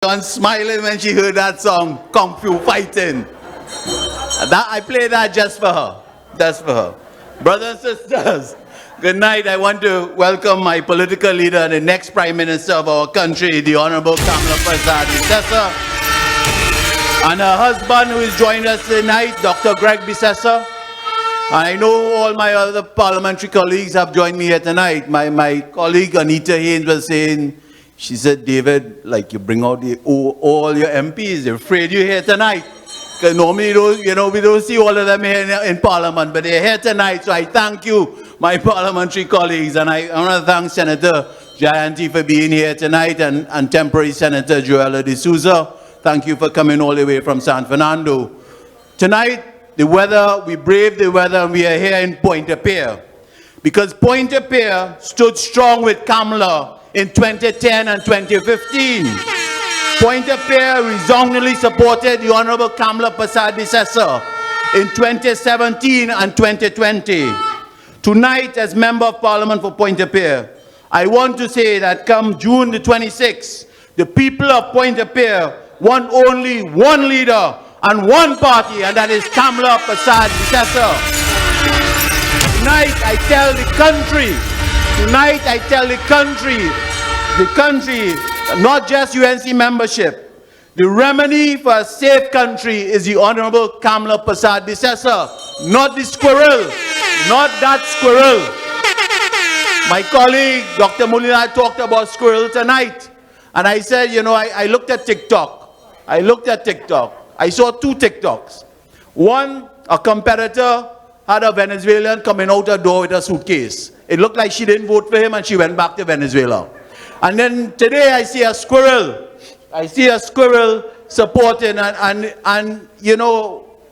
on smiling when she heard that song, Kung Fu Fighting. I played that just for her. Just for her. Brothers and sisters, good night. I want to welcome my political leader, the next Prime Minister of our country, the Honorable Kamala Persad-Bissessar, and her husband who is joining us tonight, Dr. Greg Bissessar. I know all my other parliamentary colleagues have joined me here tonight. My colleague Anita Haynes was saying, she said, David, like you bring out all your MPs, they're afraid you're here tonight. Because normally, we don't see all of them here in Parliament, but they're here tonight, so I thank you, my parliamentary colleagues, and I want to thank Senator Jayanti for being here tonight, and temporary Senator Joella De Souza. Thank you for coming all the way from San Fernando. Tonight, the weather, we braved the weather, and we are here in Pointe-a-Pierre. Because Pointe-a-Pierre stood strong with Kamala in 2010 and 2015. Pointe-a-Pierre resoundingly supported the Honorable Kamala Persad-Bissessar in 2017 and 2020. Tonight, as Member of Parliament for Pointe-a-Pierre, I want to say that come June the 26th, the people of Pointe-a-Pierre want only one leader and one party, and that is Kamala Persad-Bissessar. Tonight, I tell the country, not just UNC membership, the remedy for a safe country is the Honorable Kamala Persad-Bissessar, not the squirrel, not that squirrel. My colleague, Dr. Mulina, talked about squirrel tonight. And I said, I looked at TikTok. I saw two TikToks. One, a competitor had a Venezuelan coming out the door with a suitcase. It looked like she didn't vote for him and she went back to Venezuela. And then today I see a squirrel. Supporting and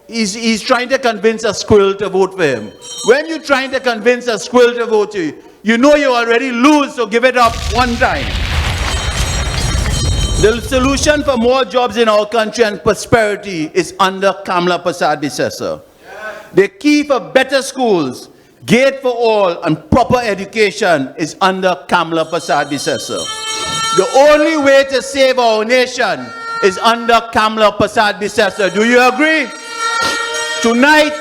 he's trying to convince a squirrel to vote for him. When you're trying to convince a squirrel to vote for you, you know you already lose, so give it up one time. The solution for more jobs in our country and prosperity is under Kamala Persad-Bissessar. The key for better schools, gate for all, and proper education is under Kamala Persad-Bissessar. The only way to save our nation is under Kamala Persad-Bissessar. Do you agree? Tonight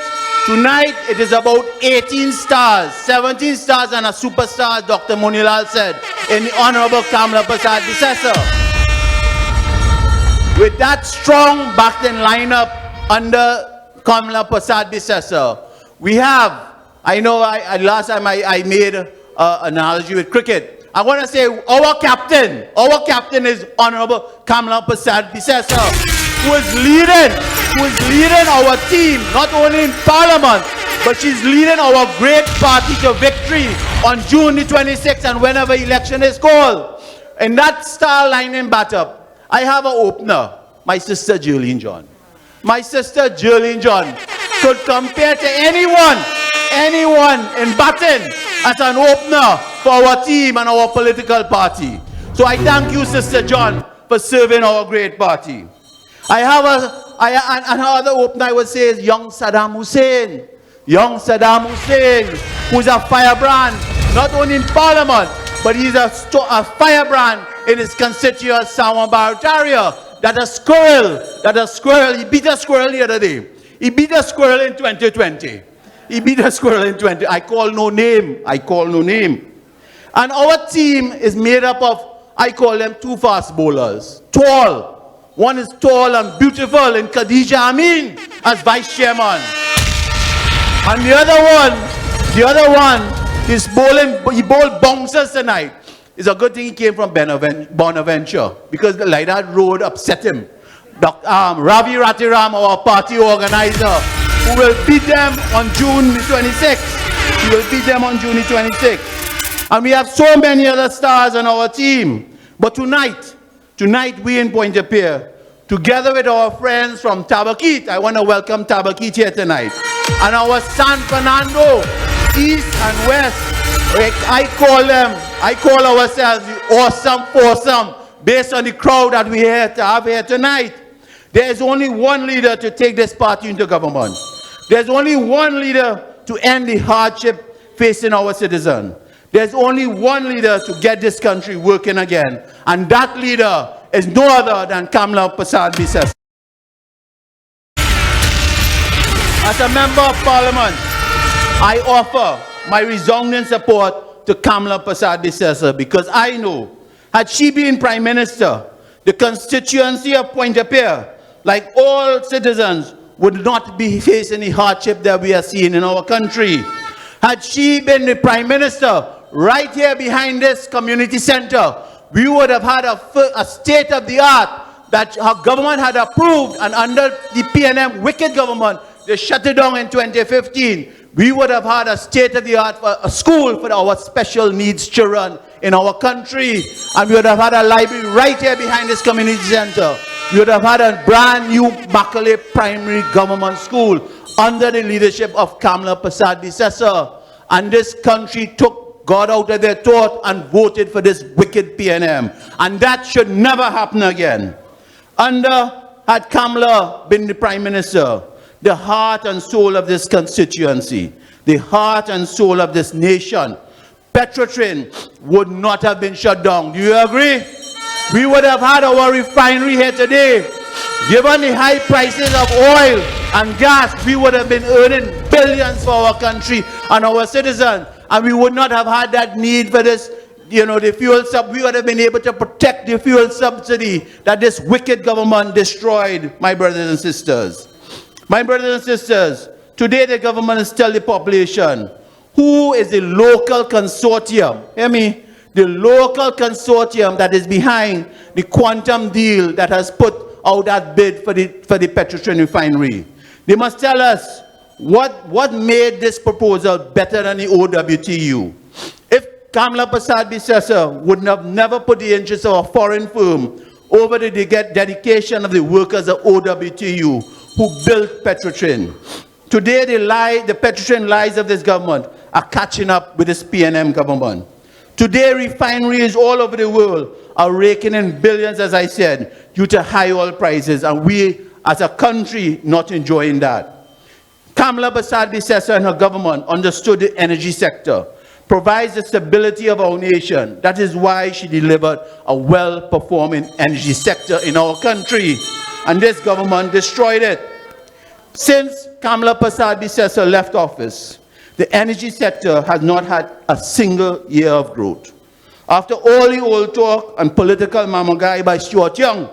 it is about 18 stars, 17 stars and a superstar, Dr. Monilal said, in the Honorable Kamala Persad-Bissessar. With that strong backed-in lineup under Kamala Persad-Bissessar, we have, last time I made an analogy with cricket. I want to say our captain is Honorable Kamala Persad-Bissessar, who is leading our team, not only in Parliament, but she's leading our great party to victory on June the 26th and whenever election is called. In that star lining battle, I have an opener, my sister Jolene John. My sister Jolene John could compare to anyone in Baton as an opener for our team and our political party. So I thank you, Sister John, for serving our great party. I have another opener I would say is young Saddam Hussein. Young Saddam Hussein, who's a firebrand, not only in Parliament, but he's a firebrand in his constituent Sawan Barataria. That a squirrel, he beat a squirrel the other day. He beat a squirrel in 2020. I call no name. And our team is made up of, I call them two fast bowlers. Tall. One is tall and beautiful in Khadija Amin as vice chairman. And the other one is bowling, he bowled bouncers tonight. It's a good thing he came from Bonaventure, because like that road upset him. Ravi Ratiram, our party organizer, who will beat them on June the 26th. He will beat them on June the 26th. And we have so many other stars on our team. But tonight we in Pointe-a-Pierre, together with our friends from Tabaquite, I want to welcome Tabaquite here tonight, and our San Fernando, East and West, I call ourselves the awesome foursome, based on the crowd that we have here tonight. There is only one leader to take this party into government. There's only one leader to end the hardship facing our citizens. There's only one leader to get this country working again, and that leader is no other than Kamla Persad-Bissessar. As a member of Parliament, I offer my resounding support to Kamla Persad-Bissessar because I know, had she been Prime Minister, the constituency of Pointe-à-Pierre, like all citizens, would not be facing the hardship that we are seeing in our country. Had she been the Prime Minister, right here behind this community center, we would have had a state-of-the-art that her government had approved, and under the PNM wicked government, they shut it down in 2015. We would have had a state-of-the-art a school for our special needs children in our country, and we would have had a library right here behind this community center. We would have had a brand new Macaulay Primary Government School under the leadership of Kamla Persad-Bissessar. And this country took God out of their thought and voted for this wicked PNM. And that should never happen again. Had Kamla been the Prime Minister, the heart and soul of this constituency, the heart and soul of this nation, Petrotrin would not have been shut down. Do you agree? We would have had our refinery here today. Given the high prices of oil and gas, we would have been earning billions for our country and our citizens. And we would not have had that need for this, the fuel we would have been able to protect the fuel subsidy that this wicked government destroyed, my brothers and sisters. My brothers and sisters, today the government is telling the population, who is the local consortium? Hear me? The local consortium that is behind the quantum deal that has put out that bid for the Petrotrin refinery. They must tell us what made this proposal better than the OWTU. If Kamla Persad-Bissessar would have never put the interests of a foreign firm over the dedication of the workers of OWTU who built Petrotrin. Today the Petrotrin lies of this government are catching up with this PNM government. Today, refineries all over the world are raking in billions, as I said, due to high oil prices, and we, as a country, not enjoying that. Kamla Persad-Bissessar and her government understood the energy sector, provides the stability of our nation. That is why she delivered a well-performing energy sector in our country, and this government destroyed it. Since Kamla Persad-Bissessar left office, the energy sector has not had a single year of growth. After all the old talk and political mamagai by Stuart Young,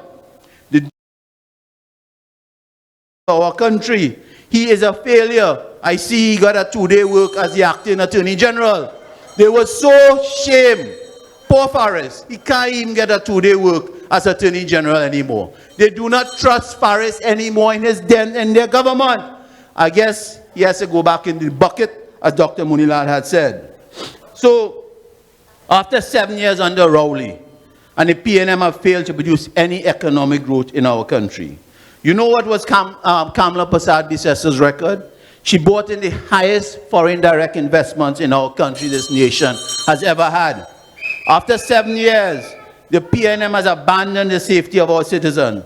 our country, he is a failure. I see he got a 2-day work as the acting Attorney General. They were so ashamed. Poor Faris, he can't even get a 2-day work as Attorney General anymore. They do not trust Faris anymore in their government. I guess he has to go back in the bucket, as Dr. Munilal had said. So, after 7 years under Rowley, and the PNM have failed to produce any economic growth in our country. You know what was Kamla Persad-Bissessar's record? She brought in the highest foreign direct investments in our country this nation has ever had. After 7 years, the PNM has abandoned the safety of our citizens.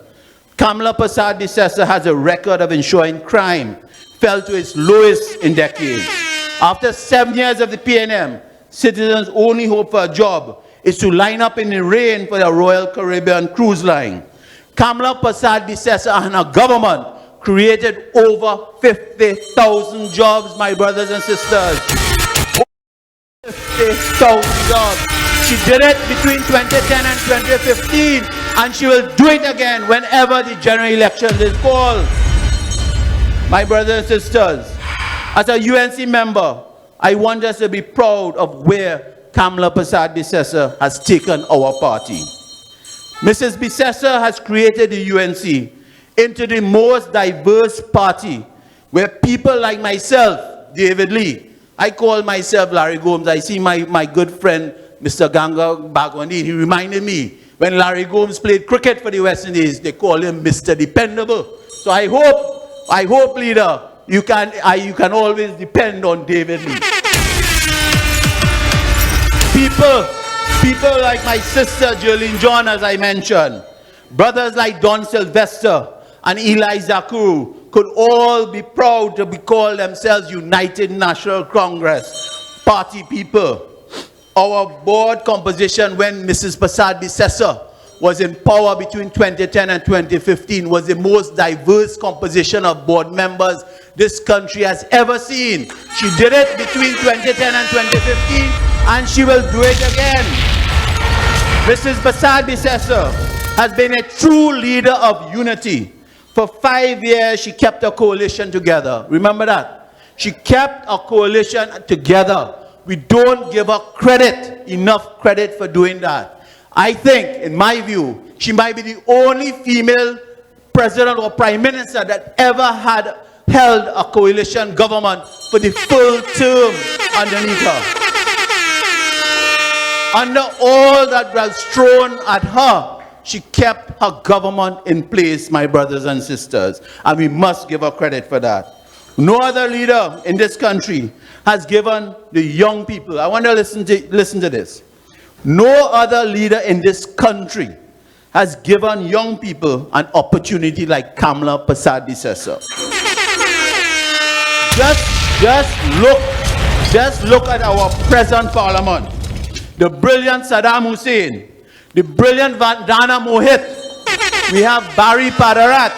Kamla Persad-Bissessar has a record of ensuring crime fell to its lowest in decades. After 7 years of the PNM, citizens' only hope for a job is to line up in the rain for the Royal Caribbean Cruise Line. Kamla Persad-Bissessar and her government created over 50,000 jobs, my brothers and sisters. 50,000 jobs. She did it between 2010 and 2015, and she will do it again whenever the general elections is called. My brothers and sisters, as a UNC member, I want us to be proud of where Kamla Persad-Bissessar has taken our party. Mrs. Bissessar has created the UNC into the most diverse party where people like myself, David Lee, I call myself Larry Gomes. I see my good friend, Mr. Ganga Bagwandi, he reminded me when Larry Gomes played cricket for the West Indies, they call him Mr. Dependable. So I hope, leader, you can always depend on David Lee. People like my sister, Jerlyn John, as I mentioned, brothers like Don Sylvester and Eli Zakuru could all be proud to be called themselves United National Congress party people. Our board composition when Mrs. Persad-Bissessar was in power between 2010 and 2015 was the most diverse composition of board members this country has ever seen. She did it between 2010 and 2015, and she will do it again. Mrs. Bassad-Bissessor has been a true leader of unity. For 5 years, she kept a coalition together. Remember that? She kept a coalition together. We don't give her enough credit for doing that. I think, in my view, she might be the only female president or prime minister that ever had held a coalition government for the full term underneath her. Under all that was thrown at her, she kept her government in place, my brothers and sisters, and we must give her credit for that. No other leader in this country has given the young people, I want to listen to this. No other leader in this country has given young people an opportunity like Kamla Persad-Bissessor. Just look at our present parliament. The brilliant Saddam Hussein, the brilliant Vandana Mohit, we have Barry Padarat,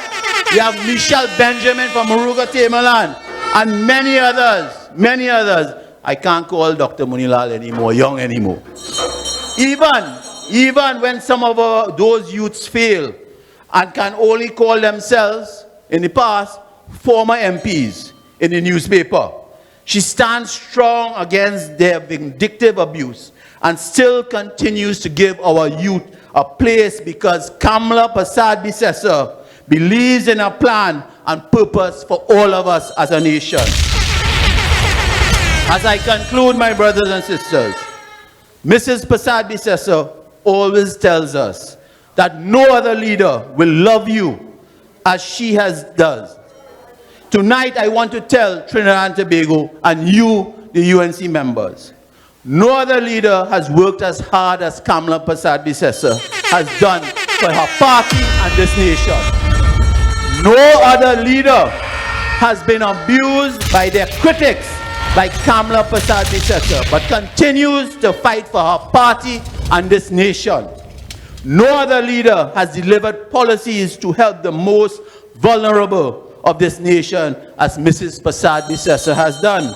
we have Michelle Benjamin from Muruga Temalan, and many others. I can't call Dr. Munilal anymore, young anymore. Even when some of those youths fail and can only call themselves, in the past, former MPs in the newspaper, she stands strong against their vindictive abuse and still continues to give our youth a place because Kamla Persad-Bissessor believes in a plan and purpose for all of us as a nation. As I conclude, my brothers and sisters, Mrs. Persad-Bissessor always tells us that no other leader will love you as she does. Tonight, I want to tell Trinidad and Tobago and you, the UNC members, no other leader has worked as hard as Kamla Persad-Bissessor has done for her party and this nation. No other leader has been abused by their critics like Kamla Persad-Bissessor, but continues to fight for her party and this nation. No other leader has delivered policies to help the most vulnerable of this nation as Mrs. Persad-Bissessor has done.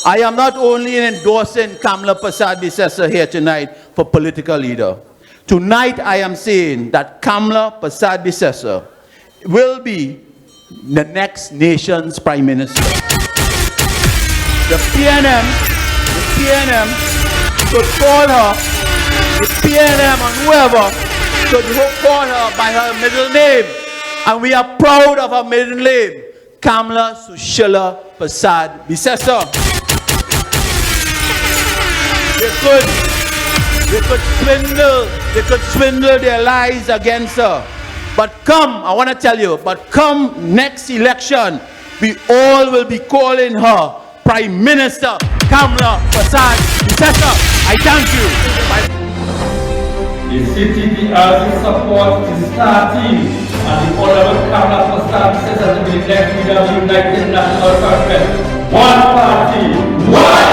I am not only endorsing Kamla Persad-Bissessor here tonight for political leader. Tonight I am saying that Kamla Persad-Bissessor will be the next nation's prime minister. The PNM could call her, the PNM and whoever could call her by her middle name. And we are proud of her middle name, Kamla Sushila Persad-Bissessor. They could swindle their lies against her. But I want to tell you, come next election, we all will be calling her Prime Minister Kamla Persad-Bissessor. I thank you. The CTPL support is starting, and the Honorable Kamla Persad-Bissessor to be the next leader of the United National Congress. One party, one